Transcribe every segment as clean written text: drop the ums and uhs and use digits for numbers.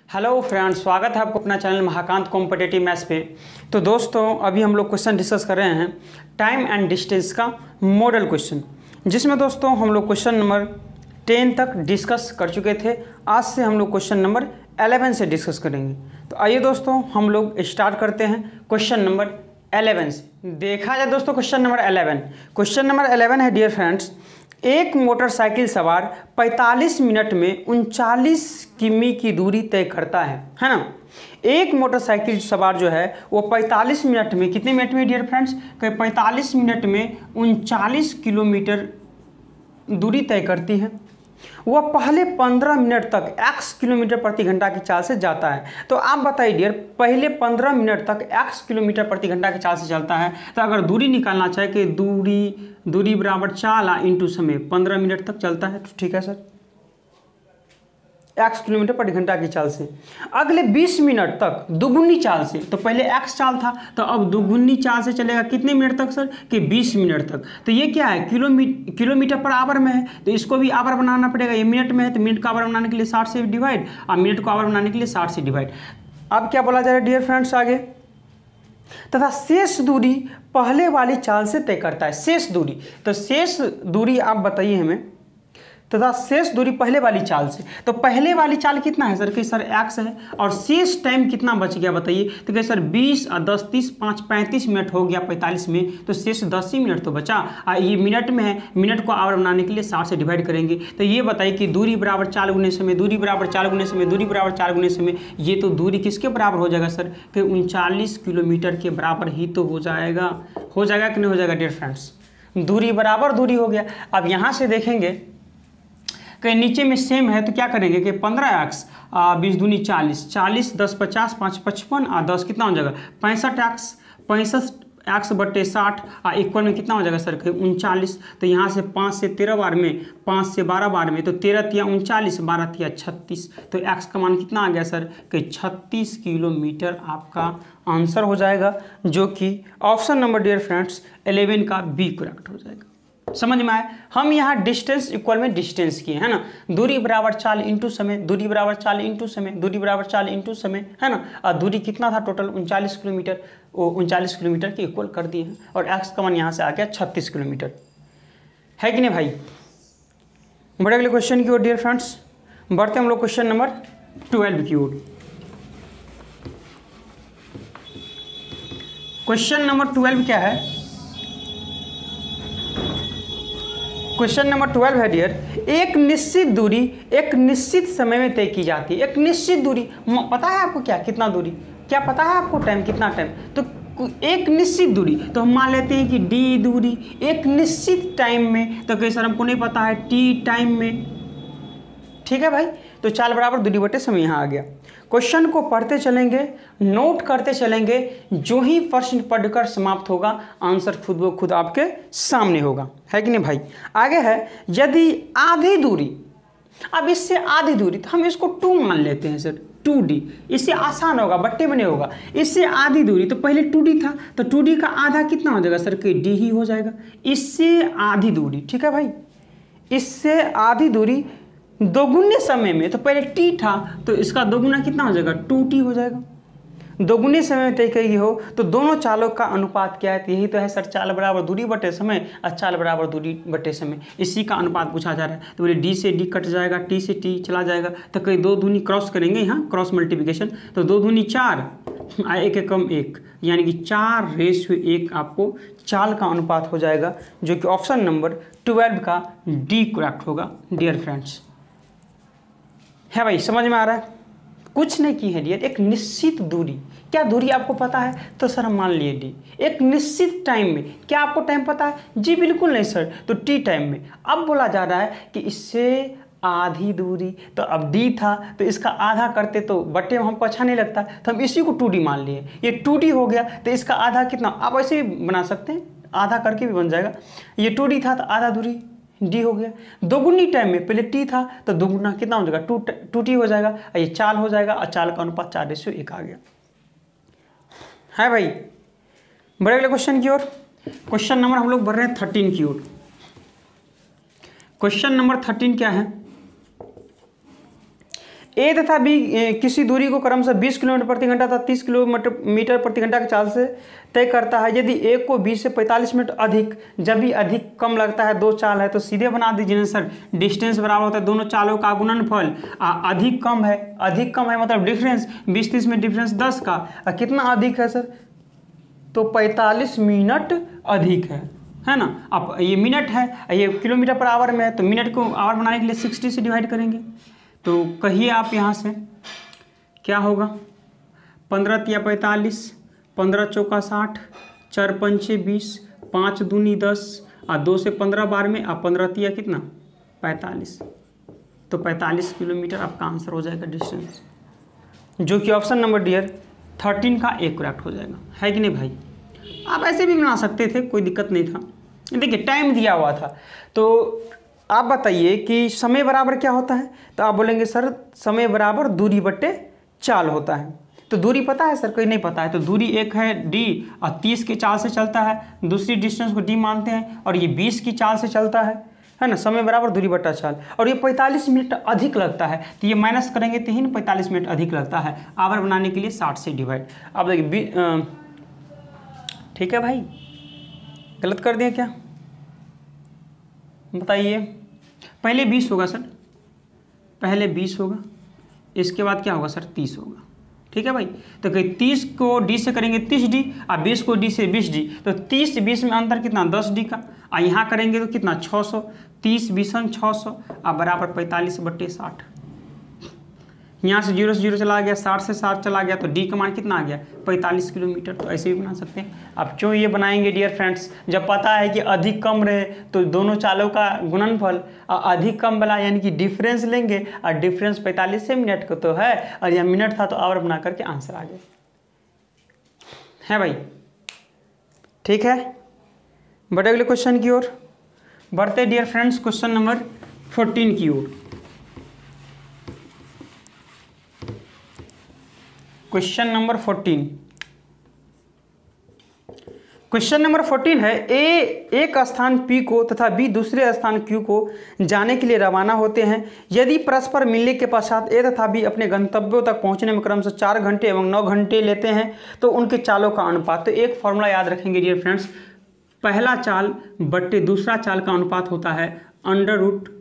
Hello friends, स्वागत है आपको अपना चैनल महाकांत कॉम्पिटिटिव मैथ्स पे। तो दोस्तों अभी हम लोग क्वेश्चन डिस्कस कर रहे हैं टाइम एंड डिस्टेंस का मॉडल क्वेश्चन, जिसमें दोस्तों हम लोग क्वेश्चन नंबर 10 तक डिस्कस कर चुके थे। आज से हम लोग क्वेश्चन नंबर 11 से डिस्कस करेंगे। तो आइए दोस्तों हम लोग स्टार्ट करते हैं क्वेश्चन नंबर 11 से। देखा जाए दोस्तों क्वेश्चन नंबर 11 है डियर फ्रेंड्स, एक मोटरसाइकिल सवार 45 मिनट में 39 किमी की दूरी तय करता है ना। एक मोटरसाइकिल सवार जो है वो 45 मिनट में, कितने मिनट में डियर फ्रेंड्स, 45 मिनट में 39 किलोमीटर दूरी तय करती है। वह पहले 15 मिनट तक x किलोमीटर प्रति घंटा की चाल से जाता है। तो आप बताइए डियर, पहले 15 मिनट तक x किलोमीटर प्रति घंटा की चाल से चलता है, तो अगर दूरी निकालना चाहे कि दूरी बराबर चाल इंटू समय, 15 मिनट तक चलता है, तो ठीक है सर, x किलोमीटर प्रति घंटा की चाल से। अगले 20 मिनट तक दुगुनी चाल से, तो पहले x चाल था तो अब दुगुनी चाल से चलेगा कितने मिनट तक सर, कि 20 मिनट तक। तो ये क्या है, किलोमीटर पर आवर में है, तो इसको भी आवर बनाना पड़ेगा। ये मिनट में है तो मिनट का आवर बनाने के लिए 60 से डिवाइड, और मिनट को आवर बनाने के लिए 60 से डिवाइड। अब क्या बोला जा रहा है डियर फ्रेंड्स आगे, तथा शेष दूरी पहले वाली चाल से तय करता है। शेष दूरी, तो शेष दूरी आप बताइए हमें, तथा शेष दूरी पहले वाली चाल से। तो पहले वाली चाल कितना है सर, कि सर x है, और शेष टाइम कितना बच गया बताइए, तो कि सर 20 और 10 30 5 35 मिनट हो गया 45 में, तो शेष 10 ही मिनट तो बचा। ये मिनट में है, मिनट को आवर बनाने के लिए 60 से डिवाइड करेंगे। तो ये बताइए कि दूरी बराबर 4 गुने समय, दूरी बराबर 4 गुने समय, दूरी बराबर 4 गुने समय, ये तो दूरी किसके बराबर हो जाएगा सर, कि 39 किलोमीटर के बराबर ही तो हो जाएगा कि नहीं हो जाएगा डियर फ्रेंड्स। दूरी बराबर दूरी हो गया। अब यहाँ से देखेंगे कि नीचे में सेम है, तो क्या करेंगे कि 15x 20 दूनी 40, 40 10 50 5 55 और 10 कितना हो जाएगा 65x बट्टे 60 इक्वल में कितना हो जाएगा सर, 39। तो यहाँ से 5 से 13 बार में, 5 से 12 बार में, तो 13 तिया 39, 12 तिया 36, तो x का मान कितना आ गया सर, कि 36 किलोमीटर आपका आंसर हो जाएगा, जो कि ऑप्शन नंबर डियर फ्रेंड्स 11 का बी करेक्ट हो जाएगा। समझ में आए। हम यहाँ डिस्टेंस इक्वल में डिस्टेंस किए है ना, दूरी बराबर चाल इंटू समय, दूरी बराबर चाल इंटू समय, दूरी बराबर चाल इंटू समय, है ना। और दूरी कितना था टोटल 39 किलोमीटर, वो 39 किलोमीटर के इक्वल कर दिए हैं, और एक्स का मान यहाँ से आ गया 36 किलोमीटर, है कि नहीं भाई। बढ़े अगले क्वेश्चन की ओर डियर फ्रेंड्स, बढ़ते हम लोग क्वेश्चन नंबर 12 की ओर। क्वेश्चन नंबर 12 क्या है, क्वेश्चन नंबर 12 है डियर, एक निश्चित दूरी एक निश्चित समय में तय की जाती है। एक निश्चित दूरी पता है आपको, क्या कितना दूरी, क्या पता है आपको, टाइम कितना टाइम, तो एक निश्चित दूरी, तो हम मान लेते हैं कि d दूरी एक निश्चित टाइम में, तो कैसे हमको नहीं पता है t टाइम में, ठीक है भाई। तो चाल बराबर दूरी बटे समय यहाँ आ गया। क्वेश्चन को पढ़ते चलेंगे, नोट करते चलेंगे, जो ही प्रश्न पढ़कर समाप्त होगा आंसर खुद ब खुद आपके सामने होगा, है कि नहीं भाई। आगे है, यदि आधी दूरी, अब इससे आधी दूरी, तो हम इसको 2 मान लेते हैं सर, 2d, इससे आसान होगा, बट्टे में नहीं होगा। इससे आधी दूरी, तो पहले 2d था, तो 2d का आधा कितना हो जाएगा सर, कि d ही हो जाएगा। इससे आधी दूरी, ठीक है भाई, इससे आधी दूरी दोगुने समय में, तो पहले t था, तो इसका दोगुना कितना हो जाएगा, 2t हो जाएगा। दोगुने समय में तय करी हो, तो दोनों चालों का अनुपात क्या है, तो यही तो है सर, चाल बराबर दूरी बटे समय, और चाल बराबर दूरी बटे समय, इसी का अनुपात पूछा जा रहा है। तो बोले d से d कट जाएगा, t से t चला जाएगा, तो कई 2 दूनी क्रॉस करेंगे यहाँ, क्रॉस मल्टीप्लिकेशन, तो 2 दूनी 4 1 एकम 1, यानी कि 4:1 आपको चाल का अनुपात हो जाएगा, जो कि ऑप्शन नंबर 12 का डी करेक्ट होगा डियर फ्रेंड्स, है भाई। समझ में आ रहा है, कुछ नहीं की है डियर, एक निश्चित दूरी, क्या दूरी आपको पता है, तो सर हम मान लिए डी। एक निश्चित टाइम में, क्या आपको टाइम पता है, जी बिल्कुल नहीं सर, तो टी टाइम में। अब बोला जा रहा है कि इससे आधी दूरी, तो अब डी था, तो इसका आधा करते तो बट्टे में हमको अच्छा नहीं लगता, तो हम इसी को 2d मान लिए। ये 2d हो गया, तो इसका आधा कितना, आप ऐसे भी बना सकते हैं, आधा करके भी बन जाएगा। ये 2d था, तो आधा दूरी d हो गया। दोगुनी टाइम में पहले t था, तो दोगुना कितना हो जाएगा, 2t हो जाएगा, और ये चाल हो जाएगा, और चाल का अनुपात 4:1 आ गया, है भाई। बढ़े अगले क्वेश्चन की ओर। क्वेश्चन नंबर हम लोग बढ़ रहे हैं 13 की ओर। क्वेश्चन नंबर 13 क्या है, ए तथा बी किसी दूरी को क्रमशः 20 किलोमीटर प्रति घंटा तथा 30 किलोमीटर प्रति घंटा की चाल से तय करता है। यदि ए को 20 से 45 मिनट अधिक, जब भी अधिक कम लगता है, दो चाल है तो सीधे बना दीजिए ना सर। डिस्टेंस बराबर होता है दोनों चालों का गुणनफल। अधिक कम है मतलब डिफरेंस 20-30 में डिफरेंस 10 का। कितना अधिक है सर? तो 45 मिनट अधिक है ना। अब ये मिनट है, ये किलोमीटर पर आवर में है, तो मिनट को आवर बनाने के लिए 60 से डिवाइड करेंगे। तो कहिए आप यहाँ से क्या होगा? 15 तिया 45, 15 चौका 60, 4 पंचे 20, 5 दूनी 10, और 2 से 15 बार में, अब 15 तिया कितना? 45। तो 45 किलोमीटर आपका आंसर हो जाएगा डिस्टेंस, जो कि ऑप्शन नंबर डियर 13 का एक करेक्ट हो जाएगा, है कि नहीं भाई? आप ऐसे भी बना सकते थे, कोई दिक्कत नहीं था। देखिए टाइम दिया हुआ था, तो आप बताइए कि समय बराबर क्या होता है? तो आप बोलेंगे सर समय बराबर दूरी बट्टे चाल होता है। तो दूरी पता है सर? कोई नहीं पता है। तो दूरी एक है d और 30 के चाल से चलता है, दूसरी डिस्टेंस को d मानते हैं, और ये 20 की चाल से चलता है ना। समय बराबर दूरी बट्टा चाल, और ये 45 मिनट अधिक लगता है, तो ये माइनस करेंगे तो ही 45 मिनट अधिक लगता है। आवर बनाने के लिए 60 से डिवाइड। अब देखिए ठीक है भाई, गलत कर दिया क्या? बताइए। पहले 20 होगा सर, पहले 20 होगा, इसके बाद क्या होगा सर? 30 होगा। ठीक है भाई। तो 30 को d से करेंगे 30d, और 20 को d से 20d, तो 30 20 में अंतर कितना? 10d का। और यहाँ करेंगे तो कितना? 600। 30 20 600, और बराबर 45/60। यहाँ से 0 से 0 चला गया, 60 से 60 चला गया, तो d का मान कितना आ गया? 45 किलोमीटर। तो ऐसे भी बना सकते हैं। अब क्यों ये बनाएंगे डियर फ्रेंड्स? जब पता है कि अधिक कम रहे तो दोनों चालों का गुणनफल, अधिक कम वाला यानी कि डिफरेंस लेंगे, और डिफरेंस 45 से मिनट को तो है, और यह मिनट था तो आवर बना करके आंसर आ गया, है भाई? ठीक है, बढ़े अगले क्वेश्चन की ओर बढ़ते डियर फ्रेंड्स, क्वेश्चन नंबर 14 की ओर। Question number 14। क्वेश्चन नंबर 14 है, ए एक स्थान P को तथा B दूसरे स्थान Q को जाने के लिए रवाना होते हैं। यदि परस्पर मिलने के पश्चात A तथा B अपने गंतव्यों तक पहुंचने में क्रमशः 4 घंटे एवं 9 घंटे लेते हैं, तो उनके चालों का अनुपात। तो एक फॉर्मूला याद रखेंगे डियर फ्रेंड्स, पहला चाल बट्टे दूसरा चाल का अनुपात होता है √T2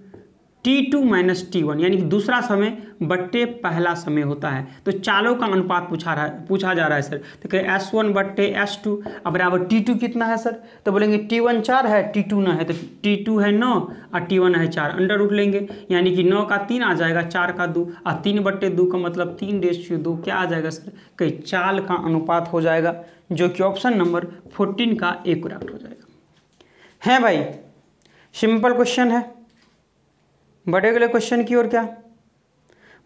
- T1, यानी कि दूसरा समय बट्टे पहला समय होता है। तो चालों का अनुपात पूछा जा रहा है सर। तो कहे S1 बट्टे S2, अब बराबर T2 कितना है सर? तो बोलेंगे T1 4 है, T2 9 है, तो T2 है 9 और T1 है 4, अंडर रूट लेंगे, यानी कि 9 का 3 आ जाएगा, 4 का 2, और 3/2 का मतलब 3:2 क्या आ जाएगा सर? कहीं चाल का अनुपात हो जाएगा, जो कि ऑप्शन नंबर 14 का एक करेक्ट हो जाएगा, है भाई? सिंपल क्वेश्चन है। बढ़े अगले क्वेश्चन की ओर, क्या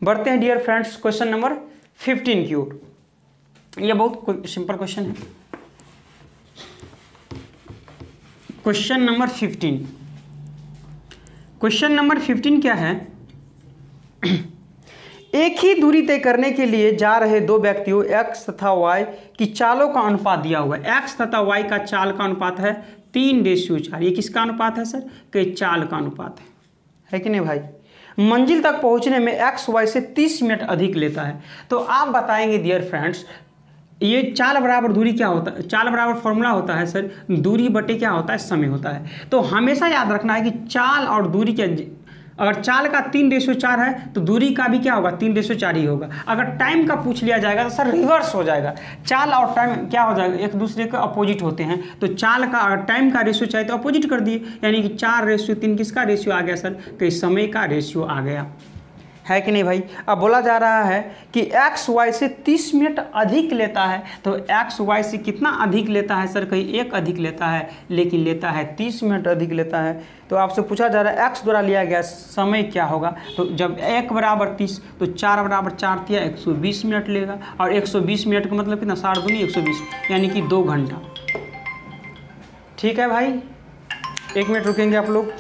बढ़ते हैं डियर फ्रेंड्स क्वेश्चन नंबर 15 की ओर। यह बहुत सिंपल क्वेश्चन है। Question number 15। क्वेश्चन नंबर 15 क्या है? एक ही दूरी तय करने के लिए जा रहे दो व्यक्तियों x तथा y की चालों का अनुपात दिया हुआ है। x तथा y का चाल का अनुपात है 3:4। ये किसका अनुपात है सर? कि चाल का अनुपात है कि नहीं भाई? मंजिल तक पहुंचने में x y से 30 मिनट अधिक लेता है। तो आप बताएंगे डियर फ्रेंड्स, ये चाल बराबर दूरी क्या होता है? चाल बराबर फॉर्मूला होता है सर, दूरी बटे क्या होता है? समय होता है। तो हमेशा याद रखना है कि चाल और दूरी क्या, अगर चाल का 3:4 है तो दूरी का भी क्या होगा? 3:4 ही होगा। अगर टाइम का पूछ लिया जाएगा तो सर रिवर्स हो जाएगा। चाल और टाइम क्या हो जाएगा? एक दूसरे के अपोजिट होते हैं। तो चाल का अगर टाइम का रेशियो चाहिए तो अपोजिट कर दिए, यानी कि 4:3 किसका रेशियो आ गया सर? कि समय का रेशियो आ गया, है कि नहीं भाई? अब बोला जा रहा है कि x y से 30 मिनट अधिक लेता है। तो x y से कितना अधिक लेता है सर? कहीं एक अधिक लेता है, लेकिन लेता है 30 मिनट अधिक लेता है। तो आपसे पूछा जा रहा है x द्वारा लिया गया समय क्या होगा? तो जब 1 = 30 तो 4 = 4 दिया 120 मिनट लेगा, और 120 मिनट का मतलब कितना? 60 दूनी 120, यानी कि 2 घंटा। ठीक है भाई, 1 मिनट रुकेंगे आप लोग।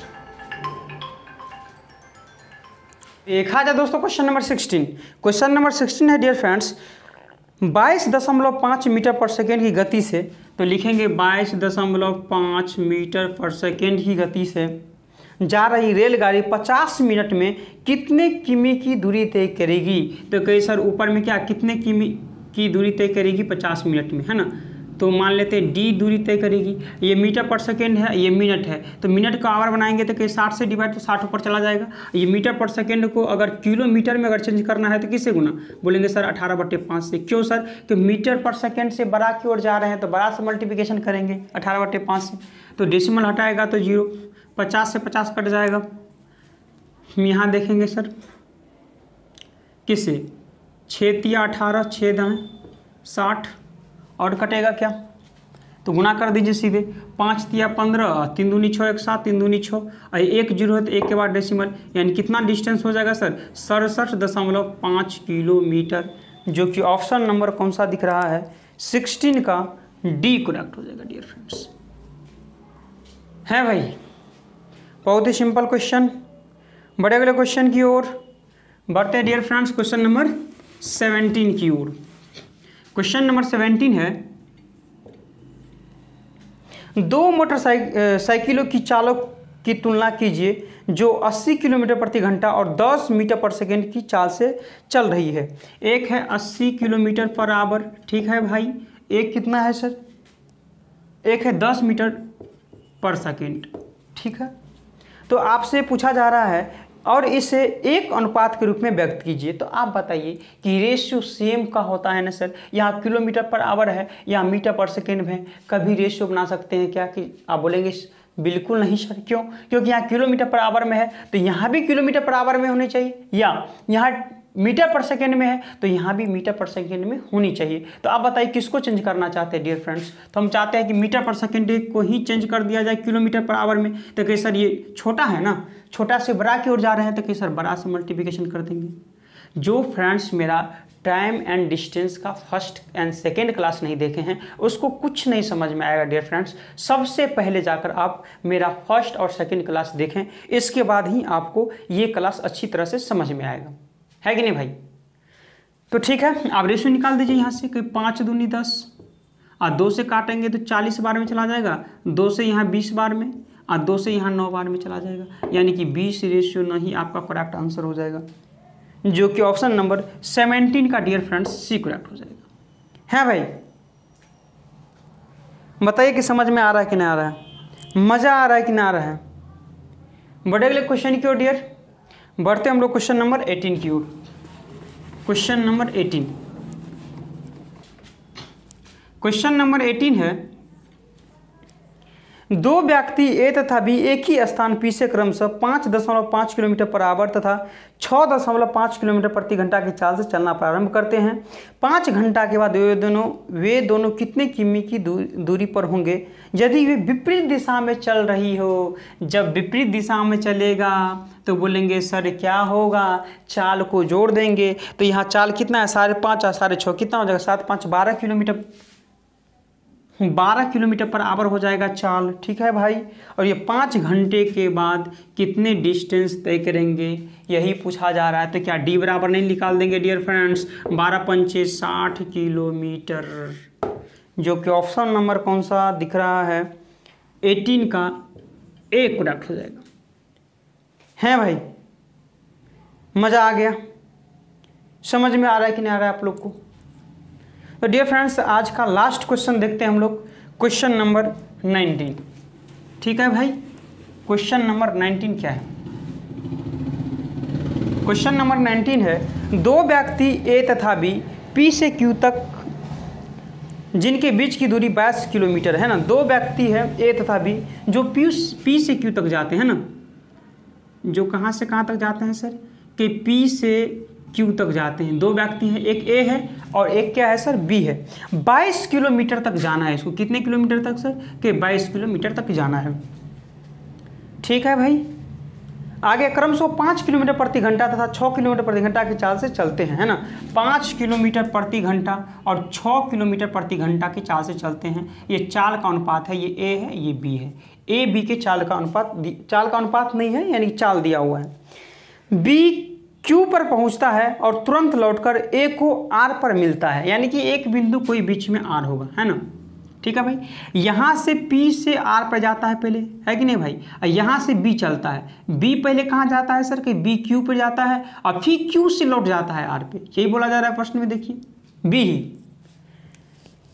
देखा जाए दोस्तों क्वेश्चन नंबर 16। क्वेश्चन नंबर 16 है डियर फ्रेंड्स, 22.5 मीटर पर सेकेंड की गति से, तो लिखेंगे 22.5 मीटर पर सेकेंड की गति से जा रही रेलगाड़ी 50 मिनट में कितने किमी की दूरी तय करेगी। तो कहीं सर ऊपर में क्या कितने किमी की दूरी तय करेगी 50 मिनट में, है ना। तो मान लेते हैं डी दूरी तय करेगी। ये मीटर पर सेकेंड है, ये मिनट है, तो मिनट का आवर बनाएंगे तो कहीं 60 से डिवाइड तो 60 ऊपर चला जाएगा। ये मीटर पर सेकेंड को अगर किलोमीटर में अगर चेंज करना है तो किससे गुना, बोलेंगे सर 18/5 से। क्यों सर, तो मीटर पर सेकेंड से बड़ा की ओर जा रहे हैं तो बड़ा से मल्टीप्लिकेशन करेंगे 18/5 से। तो डेसिमल हटाएगा तो 0, 50 से 50 कट जाएगा। यहाँ देखेंगे सर किससे, 6 तिया 18, 6 दाएँ 60 और कटेगा क्या, तो गुना कर दीजिए सीधे। 5 तिया 15, 3 दूनी 6, 1 7, 3 दूनी 6, और 1 0 है तो 1 के बाद डेसिमल, यानी कितना डिस्टेंस हो जाएगा सर 67.5 किलोमीटर, जो कि ऑप्शन नंबर कौन सा दिख रहा है 16 का डी करेक्ट हो जाएगा डियर फ्रेंड्स। है भाई, बहुत ही सिंपल क्वेश्चन। बड़े अगले क्वेश्चन की ओर बढ़ते हैं डियर फ्रेंड्स, क्वेश्चन नंबर 17 की ओर। क्वेश्चन नंबर 17 है, 2 मोटरसाइकिलों की चालों की तुलना कीजिए जो 80 किलोमीटर प्रति घंटा और 10 मीटर पर सेकेंड की चाल से चल रही है। एक है 80 किलोमीटर पर आवर, ठीक है भाई, एक कितना है सर, एक है 10 मीटर पर सेकेंड, ठीक है। तो आपसे पूछा जा रहा है और इसे एक अनुपात के रूप में व्यक्त कीजिए। तो आप बताइए कि रेशियो सेम का होता है ना सर, यहाँ किलोमीटर पर आवर है, यहाँ मीटर पर सेकेंड में, कभी रेशियो बना सकते हैं क्या, कि आप बोलेंगे बिल्कुल नहीं सर। क्यों, क्योंकि यहाँ किलोमीटर पर आवर में है तो यहाँ भी किलोमीटर पर आवर में होनी चाहिए, या यहाँ मीटर पर सेकेंड में है तो यहाँ भी मीटर पर सेकेंड में होनी चाहिए। तो आप बताइए किसको चेंज करना चाहते हैं डियर फ्रेंड्स। तो हम चाहते हैं कि मीटर पर सेकेंड को ही चेंज कर दिया जाए किलोमीटर पर आवर में। तो कहीं सर ये छोटा है ना, छोटा से बड़ा की ओर जा रहे हैं तो कहीं सर बड़ा से मल्टीप्लिकेशन कर देंगे। जो फ्रेंड्स मेरा टाइम एंड डिस्टेंस का फर्स्ट एंड सेकेंड क्लास नहीं देखे हैं उसको कुछ नहीं समझ में आएगा डियर फ्रेंड्स। सबसे पहले जाकर आप मेरा फर्स्ट और सेकेंड क्लास देखें, इसके बाद ही आपको ये क्लास अच्छी तरह से समझ में आएगा, है कि नहीं भाई। तो ठीक है, आप रेशियो निकाल दीजिए यहाँ से कि 5 दूनी 10 और 2 से काटेंगे तो 40 बार में चला जाएगा, 2 से यहाँ 20 बार में और 2 से यहाँ 9 बार में चला जाएगा, यानी कि 20:9 ही आपका करेक्ट आंसर हो जाएगा, जो कि ऑप्शन नंबर 17 का डियर फ्रेंड्स सी करेक्ट हो जाएगा। है भाई, बताइए कि समझ में आ रहा है कि नहीं आ रहा है, मज़ा आ रहा है कि नहीं आ रहा है। बड़े अगले क्वेश्चन की ओर डियर बढ़ते हम लोग क्वेश्चन नंबर 18 की ओर। क्वेश्चन नंबर 18, क्वेश्चन नंबर 18 है, 2 व्यक्ति ए तथा बी एक ही स्थान पी से क्रमशः 5.5 किलोमीटर पर आवर तथा 6.5 किलोमीटर प्रति घंटा की चाल से चलना प्रारंभ करते हैं। 5 घंटा के बाद वे दोनों कितने किमी की दूरी पर होंगे यदि वे विपरीत दिशा में चल रही हो। जब विपरीत दिशा में चलेगा तो बोलेंगे सर क्या होगा, चाल को जोड़ देंगे। तो यहाँ चाल कितना है 5.5 और 6.5 कितना हो जाएगा 7 5 12 किलोमीटर, 12 किलोमीटर पर आवर हो जाएगा चाल, ठीक है भाई। और ये 5 घंटे के बाद कितने डिस्टेंस तय करेंगे यही पूछा जा रहा है। तो क्या डी बराबर नहीं निकाल देंगे डियर फ्रेंड्स, 12 पंचे 60 किलोमीटर, जो कि ऑप्शन नंबर कौन सा दिख रहा है 18 का ए करेक्ट हो जाएगा। है भाई, मज़ा आ गया, समझ में आ रहा है कि नहीं आ रहा है आप लोग को। तो डियर फ्रेंड्स आज का लास्ट क्वेश्चन देखते हैं हम लोग, क्वेश्चन नंबर 19, ठीक है भाई। क्वेश्चन नंबर 19 क्या है, क्वेश्चन नंबर 19 है, 2 व्यक्ति ए तथा बी पी से क्यू तक जिनके बीच की दूरी 22 किलोमीटर है ना। 2 व्यक्ति है ए तथा बी जो पी से क्यू तक जाते हैं ना, जो कहाँ से कहाँ तक जाते हैं सर, कि पी से क्यू तक जाते हैं। 2 व्यक्ति हैं, एक ए है और एक क्या है सर बी है। 22 किलोमीटर तक जाना है इसको, कितने किलोमीटर तक सर, कि 22 किलोमीटर तक जाना है, ठीक है भाई। आगे क्रमशः 5 किलोमीटर प्रति घंटा तथा 6 किलोमीटर प्रति घंटा की चाल से चलते हैं, है ना। 5 किलोमीटर प्रति घंटा और 6 किलोमीटर प्रति घंटा की चाल से चलते हैं। ये चाल का अनुपात है, ये ए है ये बी है, ए बी के चाल का अनुपात नहीं है, यानी चाल दिया हुआ है। बी क्यू पर पहुंचता है और तुरंत लौटकर ए को आर पर मिलता है, यानी कि एक बिंदु कोई बीच में आर होगा, है ना। ठीक है भाई। यहाँ से P से R पर जाता है पहले, है कि नहीं भाई, और यहाँ से B चलता है। B पहले कहाँ जाता है सर कि B Q पर जाता है और फिर Q से लौट जाता है R पे, यही बोला जा रहा है प्रश्न में, देखिए B ही।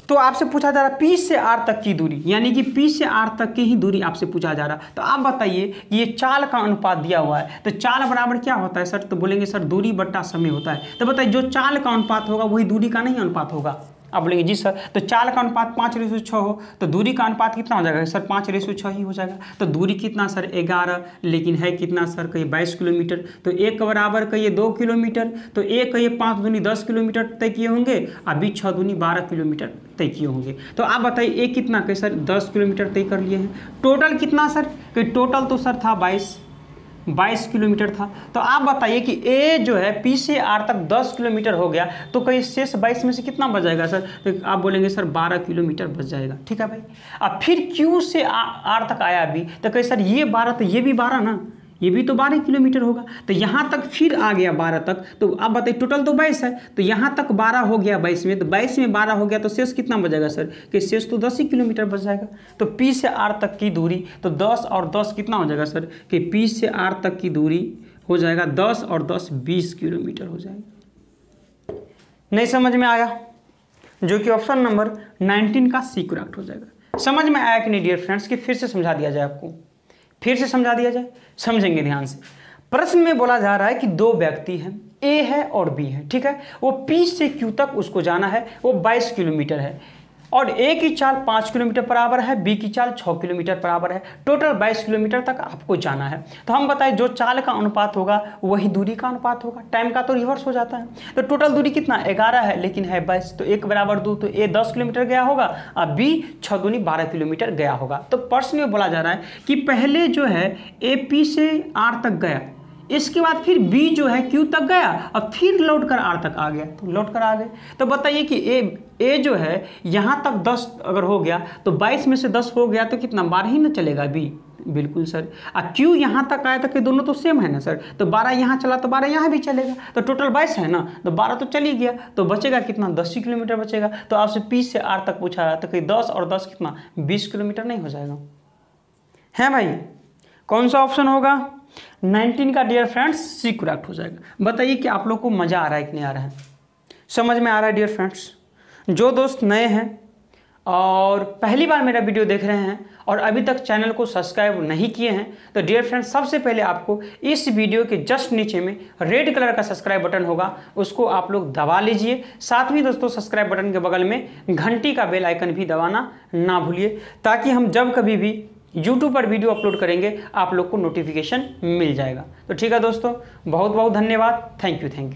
तो आपसे पूछा जा रहा है P से R तक की दूरी, यानी कि P से R तक की ही दूरी आपसे पूछा जा रहा है। तो आप बताइए कि ये चाल का अनुपात दिया हुआ है, तो चाल बराबर क्या होता है सर, तो बोलेंगे सर दूरी बट्टा समय होता है। तो बताइए जो चाल का अनुपात होगा वही दूरी का नहीं अनुपात होगा। आप बोलेंगे जी सर, तो चाल का अनुपात 5:6 हो तो दूरी का अनुपात कितना हो जाएगा सर, 5:6 ही हो जाएगा। तो दूरी कितना सर 11, लेकिन है कितना सर, कहीं 22 किलोमीटर। तो एक बराबर कहिए 2 किलोमीटर, तो एक कहिए 5 दूनी 10 किलोमीटर तय किए होंगे, अभी 6 दूनी 12 किलोमीटर तय किए होंगे। तो आप बताइए एक कितना कहे सर 10 किलोमीटर तय कर लिए हैं। टोटल कितना सर, कि टोटल तो सर था 22 किलोमीटर था। तो आप बताइए कि ए जो है P से R तक 10 किलोमीटर हो गया, तो कहीं शेष 22 में से कितना बच जाएगा सर, तो आप बोलेंगे सर 12 किलोमीटर बच जाएगा। ठीक है भाई। अब फिर Q से R तक आया अभी, तो कहीं सर ये 12, तो ये भी 12 ना, ये भी तो 12 किलोमीटर होगा। तो यहाँ तक फिर आ गया 12 तक, तो आप बताइए टोटल तो 22 है, तो यहाँ तक 12 हो गया 22 में, तो 22 में 12 हो गया, तो शेष कितना बचेगा सर, कि शेष तो 10 ही किलोमीटर बच जाएगा। तो P से R तक की दूरी, तो 10 और 10 कितना हो जाएगा सर, कि P से R तक की दूरी हो जाएगा 10 और 10 20 किलोमीटर हो जाएगा। नहीं समझ में आया, जो कि ऑप्शन नंबर 19 का सी करेक्ट हो जाएगा। समझ में आया कि नहीं डियर फ्रेंड्स, कि फिर से समझा दिया जाए आपको, फिर से समझा दिया जाए, समझेंगे ध्यान से। प्रश्न में बोला जा रहा है कि दो व्यक्ति हैं, ए है और बी है, ठीक है। वो P से Q तक उसको जाना है, वो 22 किलोमीटर है, और ए की चाल 5 किलोमीटर बराबर है, बी की चाल 6 किलोमीटर बराबर है, टोटल 22 किलोमीटर तक आपको जाना है। तो हम बताएं जो चाल का अनुपात होगा वही दूरी का अनुपात होगा, टाइम का तो रिवर्स हो जाता है। तो टोटल दूरी कितना 11 है, लेकिन है 22, तो 1 बराबर 2, तो ए 10 किलोमीटर गया होगा और बी 6 दूनी 12 किलोमीटर गया होगा। तो प्रश्न में बोला जा रहा है कि पहले जो है ए P से R तक गया, इसके बाद फिर B जो है Q तक गया और फिर लौट कर R तक आ गया, तो लौट कर आ गए। तो बताइए कि A जो है यहाँ तक 10 अगर हो गया, तो 22 में से 10 हो गया तो कितना 12 ही ना चलेगा B, बिल्कुल सर। और Q यहाँ तक आया तक, दोनों तो सेम है ना सर, तो 12 यहाँ चला तो 12 यहाँ भी चलेगा, तो टोटल 22 है ना, तो 12 तो चल ही गया, तो बचेगा कितना 10 ही किलोमीटर बचेगा। तो आपसे P से R तक पूछा है, तो कहीं 10 और 10 कितना 20 किलोमीटर नहीं हो जाएगा, है भाई। कौन सा ऑप्शन होगा 19 का डियर फ्रेंड्स, सी करेक्ट हो जाएगा। बताइए कि आप लोग को मज़ा आ रहा है कि नहीं आ रहा है, समझ में आ रहा है डियर फ्रेंड्स। जो दोस्त नए हैं और पहली बार मेरा वीडियो देख रहे हैं और अभी तक चैनल को सब्सक्राइब नहीं किए हैं, तो डियर फ्रेंड्स सबसे पहले आपको इस वीडियो के जस्ट नीचे में रेड कलर का सब्सक्राइब बटन होगा, उसको आप लोग दबा लीजिए। साथ में दोस्तों सब्सक्राइब बटन के बगल में घंटी का बेल आइकन भी दबाना ना भूलिए, ताकि हम जब कभी भी YouTube पर वीडियो अपलोड करेंगे आप लोग को नोटिफिकेशन मिल जाएगा। तो ठीक है दोस्तों, बहुत बहुत धन्यवाद, थैंक यू।